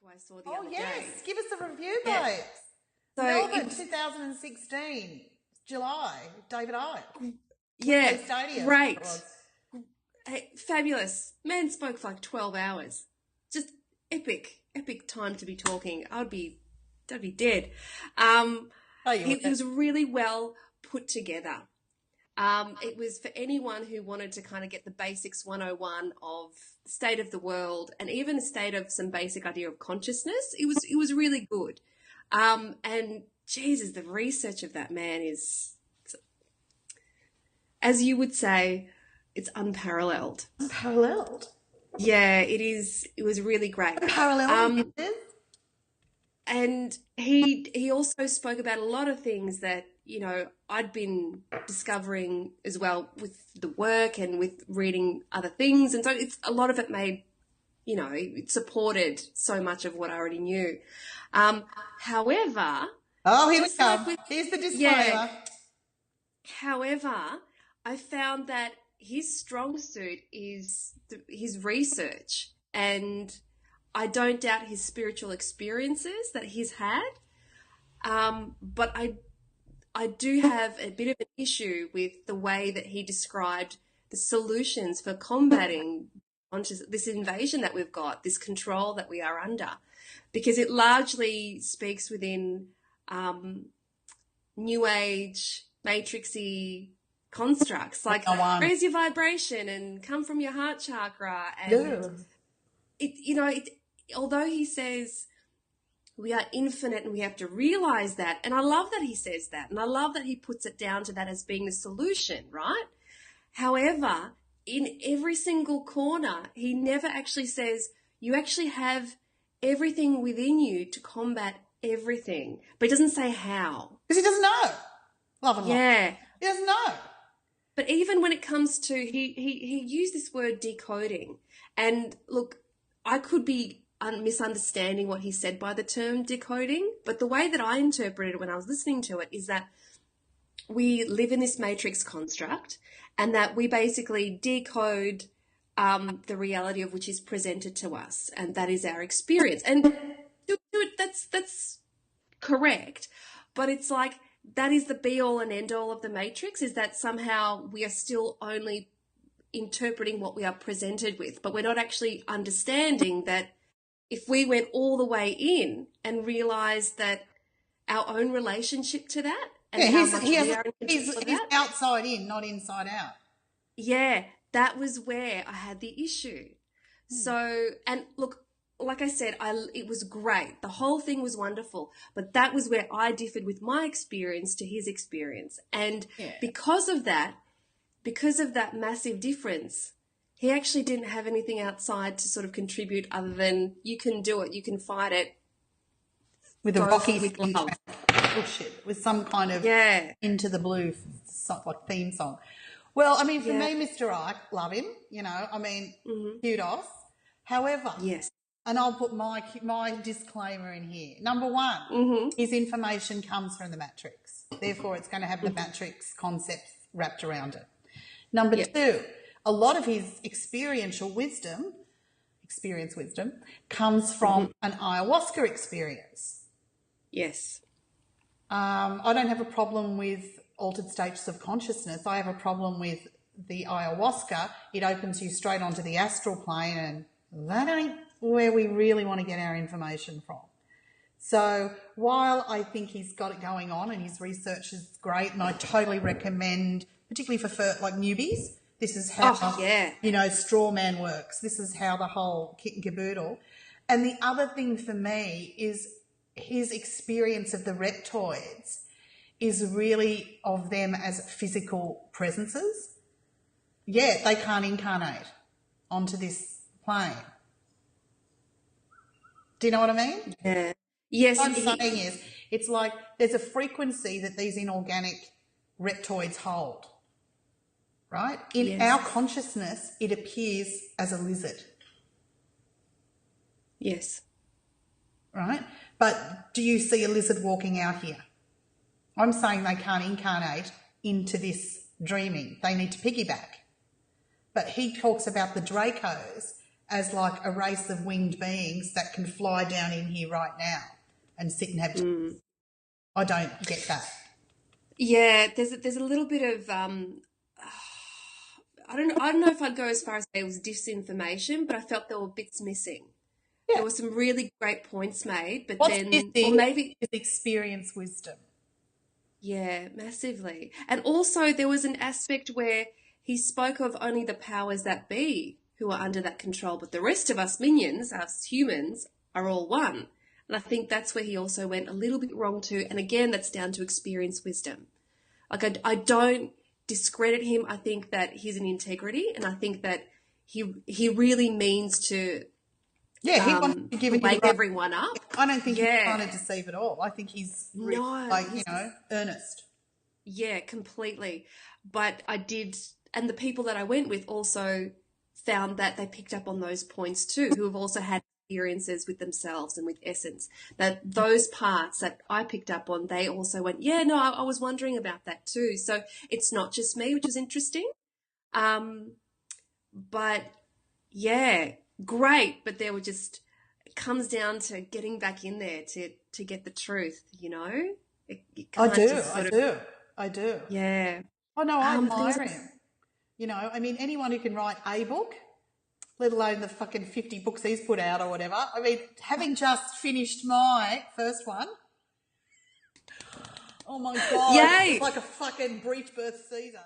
I saw the Oh, other yes. day. Give us a review, Yeah. babes. So Melbourne, 2016, July, David Icke. yeah, Stadium. great. It was. Hey, fabulous. Man spoke for like 12 hours. Just epic time to be talking. I'd be dead. It was really well put together. It was for anyone who wanted to kind of get the basics 101 of the state of the world and even the state of some basic idea of consciousness. It was really good. And Jesus, the research of that man is, as you would say, it's unparalleled. Unparalleled? Yeah, it is. It was really great. Unparalleled, and he also spoke about a lot of things that, you know, I'd been discovering as well with the work and with reading other things. And so it's a lot of it made, you know, it supported so much of what I already knew. However... Oh, here we go. Here's the disclaimer. Yeah, however, I found that his strong suit is his research, and I don't doubt his spiritual experiences that he's had. But I do have a bit of an issue with the way that he described the solutions for combating this invasion that we've got, this control that we are under, because it largely speaks within New Age, matrixy constructs, like raise your vibration and come from your heart chakra. And although he says we are infinite and we have to realize that, and I love that he says that, and I love that he puts it down to that as being the solution, right? However, in every single corner, he never actually says you actually have everything within you to combat everything, but he doesn't say how. Because he doesn't know. Love and yeah. He doesn't know. But even when it comes to, he used this word decoding. And look, I could be misunderstanding what he said by the term decoding, but the way that I interpreted it when I was listening to it is that we live in this matrix construct and that we basically decode the reality of which is presented to us, and that is our experience. And that's correct, but it's like that is the be-all and end-all of the matrix, is that somehow we are still only interpreting what we are presented with, but we're not actually understanding that if we went all the way in and realised that our own relationship to that and how much we are in control of that. He's outside in, not inside out. Yeah, that was where I had the issue. So, and look, like I said, it was great. The whole thing was wonderful, but that was where I differed with my experience to his experience. And because of that massive difference, he actually didn't have anything outside to sort of contribute other than you can do it, you can fight it. With a rocky bullshit, with some kind of Into the Blue like theme song. Well, I mean, for me, Mr. Icke, love him, you know, I mean, kudos. However, and I'll put my disclaimer in here. Number one, his information comes from the matrix. Therefore, it's going to have the matrix concepts wrapped around it. Number two, a lot of his experience wisdom comes from an ayahuasca experience. Yes. I don't have a problem with altered states of consciousness. I have a problem with the ayahuasca. It opens you straight onto the astral plane, and that ain't where we really want to get our information from. So while I think he's got it going on and his research is great, and I totally recommend, particularly for like newbies, this is how, you know, straw man works. This is how the whole kit and caboodle. And the other thing for me is his experience of the reptoids is really of them as physical presences. Yeah, they can't incarnate onto this plane. Do you know what I mean? Yeah. Yes. What I'm saying is, it's like there's a frequency that these inorganic reptoids hold, right? In our consciousness, it appears as a lizard. Yes. Right? But do you see a lizard walking out here? I'm saying they can't incarnate into this dreaming. They need to piggyback. But he talks about the Dracos as like a race of winged beings that can fly down in here right now and sit and have I don't get that. Yeah, there's a little bit of I don't know if I'd go as far as say it was disinformation, but I felt there were bits missing. Yeah. There were some really great points made, but What's then missing or maybe is experience wisdom. yeah, massively. And also there was an aspect where he spoke of only the powers that be who are under that control, but the rest of us minions, us humans, are all one. And I think that's where he also went a little bit wrong too. And again, that's down to experience wisdom. Like I don't discredit him. I think that he's an integrity, and I think that he really means to Yeah, he wanted to give it wake everyone up. I don't think he's trying to deceive at all. I think he's earnest. Yeah, completely. But I did, and the people that I went with also found that they picked up on those points too, who have also had experiences with themselves and with essence, that those parts that I picked up on, they also went, yeah, no, I was wondering about that too. So it's not just me, which is interesting. But yeah, great. But there were just, it comes down to getting back in there to get the truth, you know? I do. Yeah. Oh no, I admire him. You know, I mean, anyone who can write a book, let alone the fucking 50 books he's put out or whatever. I mean, having just finished my first one, oh my God. Yay! It's like a fucking breech birth Caesar.